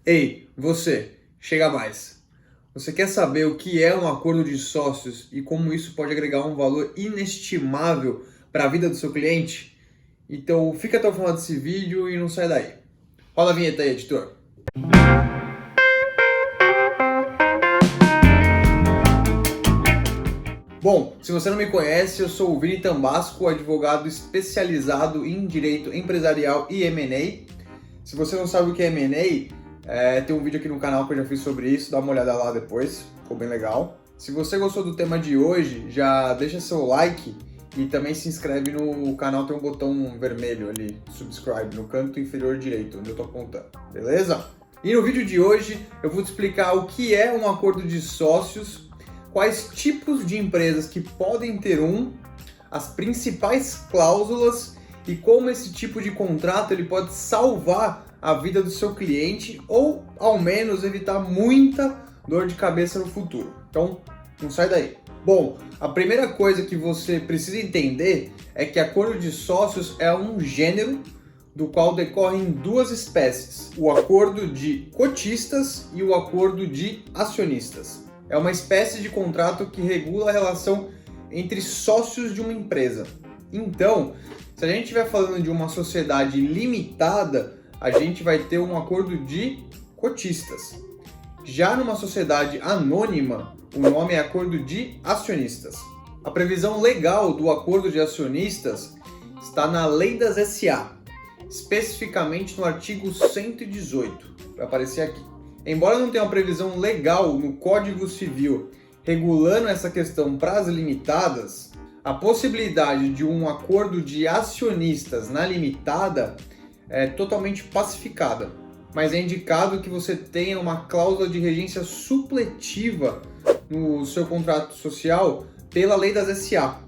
Ei, você, chega mais. Você quer saber o que é um acordo de sócios e como isso pode agregar um valor inestimável para a vida do seu cliente? Então fica até o final desse vídeo e não sai daí. Roda a vinheta aí, editor. Bom, se você não me conhece, eu sou o Vini Tambasco, advogado especializado em direito empresarial e M&A. Se você não sabe o que é M&A, tem um vídeo aqui no canal que eu já fiz sobre isso, dá uma olhada lá depois, ficou bem legal. Se você gostou do tema de hoje, já deixa seu like e também se inscreve no canal, tem um botão vermelho ali, subscribe, no canto inferior direito, onde eu tô apontando, beleza? E no vídeo de hoje eu vou te explicar o que é um acordo de sócios, quais tipos de empresas que podem ter as principais cláusulas e como esse tipo de contrato ele pode salvar a vida do seu cliente ou, ao menos, evitar muita dor de cabeça no futuro. Então, não sai daí. Bom, a primeira coisa que você precisa entender é que acordo de sócios é um gênero do qual decorrem duas espécies, o acordo de cotistas e o acordo de acionistas. É uma espécie de contrato que regula a relação entre sócios de uma empresa. Então, se a gente estiver falando de uma sociedade limitada, a gente vai ter um acordo de cotistas. Já numa sociedade anônima, o nome é acordo de acionistas. A previsão legal do acordo de acionistas está na Lei das SA, especificamente no artigo 118, vai aparecer aqui. Embora não tenha uma previsão legal no Código Civil regulando essa questão para as limitadas, a possibilidade de um acordo de acionistas na limitada é totalmente pacificada, mas é indicado que você tenha uma cláusula de regência supletiva no seu contrato social pela Lei das SA,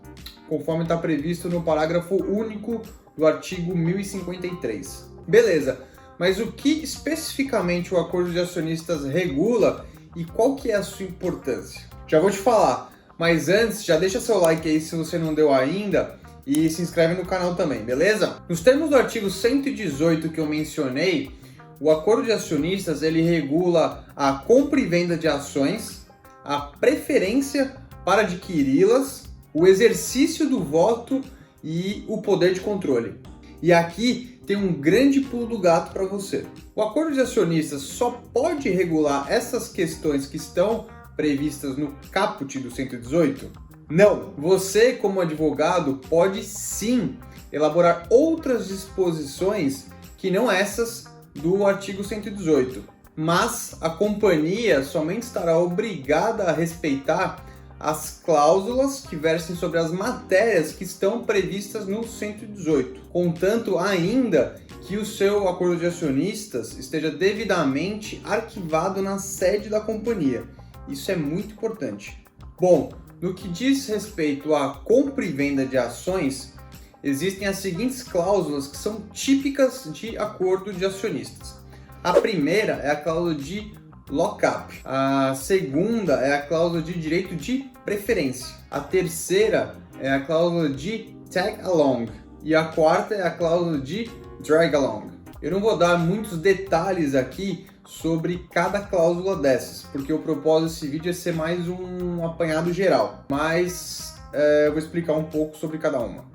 conforme está previsto no parágrafo único do artigo 1053. Beleza, mas o que especificamente o acordo de acionistas regula e qual que é a sua importância? Já vou te falar, mas antes já deixa seu like aí se você não deu ainda e se inscreve no canal também, beleza? Nos termos do artigo 118 que eu mencionei, o acordo de acionistas ele regula a compra e venda de ações, a preferência para adquiri-las, o exercício do voto e o poder de controle. E aqui tem um grande pulo do gato para você. O acordo de acionistas só pode regular essas questões que estão previstas no caput do 118? Não! Você, como advogado, pode sim elaborar outras disposições que não essas do artigo 118, mas a companhia somente estará obrigada a respeitar as cláusulas que versem sobre as matérias que estão previstas no 118, contanto ainda que o seu acordo de acionistas esteja devidamente arquivado na sede da companhia. Isso é muito importante. Bom, no que diz respeito à compra e venda de ações, existem as seguintes cláusulas que são típicas de acordo de acionistas. A primeira é a cláusula de lock-up. A segunda é a cláusula de direito de preferência. A terceira é a cláusula de tag-along. E a quarta é a cláusula de drag-along. Eu não vou dar muitos detalhes aqui sobre cada cláusula dessas, porque o propósito desse vídeo é ser mais um apanhado geral. Mas eu vou explicar um pouco sobre cada uma.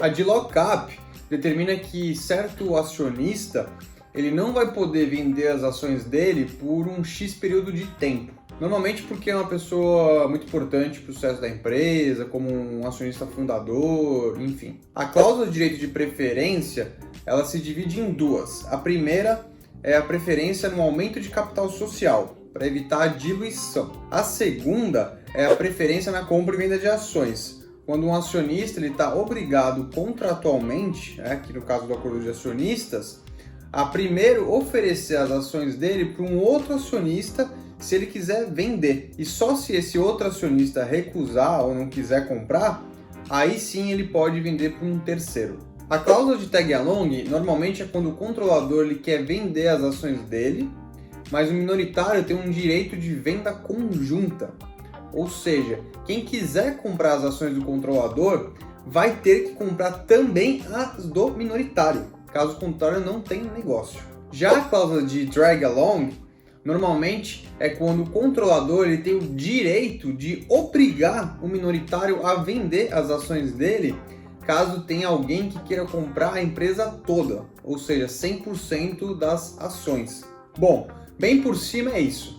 A de lock-up determina que certo acionista ele não vai poder vender as ações dele por um X período de tempo. Normalmente porque é uma pessoa muito importante para o sucesso da empresa, como um acionista fundador, enfim. A cláusula de direito de preferência, ela se divide em duas. A primeira é a preferência no aumento de capital social, para evitar a diluição. A segunda é a preferência na compra e venda de ações, quando um acionista está obrigado contratualmente, aqui no caso do acordo de acionistas, a primeiro oferecer as ações dele para um outro acionista se ele quiser vender. E só se esse outro acionista recusar ou não quiser comprar, aí sim ele pode vender para um terceiro. A cláusula de tag-along normalmente é quando o controlador ele quer vender as ações dele, mas o minoritário tem um direito de venda conjunta. Ou seja, quem quiser comprar as ações do controlador vai ter que comprar também as do minoritário. Caso contrário, não tem negócio. Já a cláusula de drag along Normalmente é quando o controlador ele tem o direito de obrigar o minoritário a vender as ações dele caso tenha alguém que queira comprar a empresa toda, ou seja, 100% das ações. Bom, bem por cima é isso.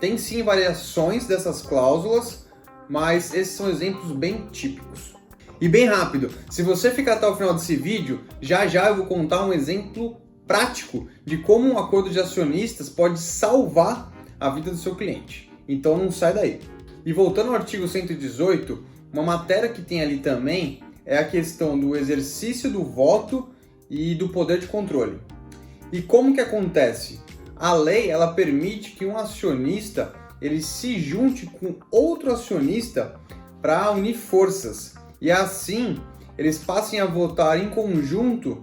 Tem sim variações dessas cláusulas, mas esses são exemplos bem típicos. E bem rápido, se você ficar até o final desse vídeo, já eu vou contar um exemplo prático de como um acordo de acionistas pode salvar a vida do seu cliente. Então não sai daí. E voltando ao artigo 118, uma matéria que tem ali também é a questão do exercício do voto e do poder de controle. E como que acontece? A lei ela permite que um acionista ele se junte com outro acionista para unir forças e assim eles passem a votar em conjunto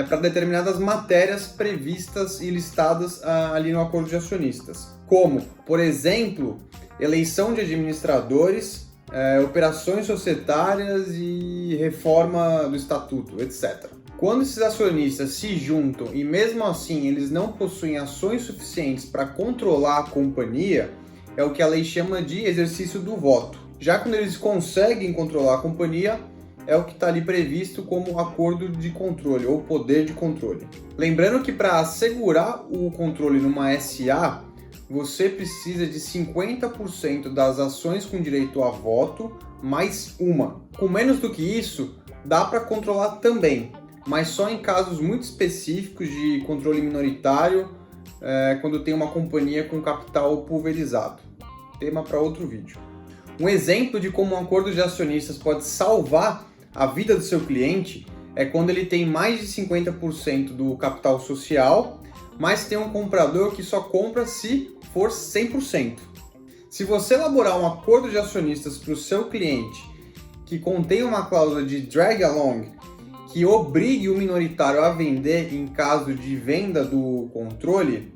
para determinadas matérias previstas e listadas ali no acordo de acionistas, como, por exemplo, eleição de administradores, operações societárias e reforma do estatuto, etc. Quando esses acionistas se juntam e mesmo assim eles não possuem ações suficientes para controlar a companhia, é o que a lei chama de exercício do voto. Já quando eles conseguem controlar a companhia, é o que está ali previsto como acordo de controle ou poder de controle. Lembrando que para assegurar o controle numa SA, você precisa de 50% das ações com direito a voto, mais uma. Com menos do que isso, dá para controlar também, mas só em casos muito específicos de controle minoritário, quando tem uma companhia com capital pulverizado. Tema para outro vídeo. Um exemplo de como um acordo de acionistas pode salvar a vida do seu cliente é quando ele tem mais de 50% do capital social, mas tem um comprador que só compra se for 100%. Se você elaborar um acordo de acionistas para o seu cliente que contém uma cláusula de drag along que obrigue o minoritário a vender em caso de venda do controle,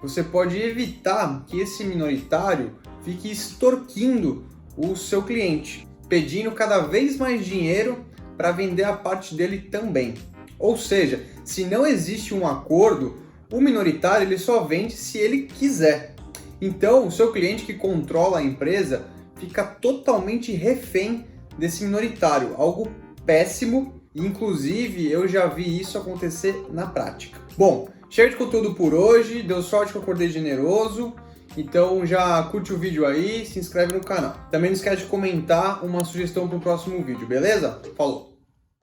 você pode evitar que esse minoritário fique extorquindo o seu cliente, pedindo cada vez mais dinheiro para vender a parte dele também. Ou seja, se não existe um acordo, o minoritário ele só vende se ele quiser. Então, o seu cliente que controla a empresa fica totalmente refém desse minoritário, algo péssimo, e inclusive eu já vi isso acontecer na prática. Bom, chega de conteúdo por hoje, deu sorte que eu acordei generoso, então já curte o vídeo aí, se inscreve no canal. Também não esquece de comentar uma sugestão para o próximo vídeo, beleza? Falou!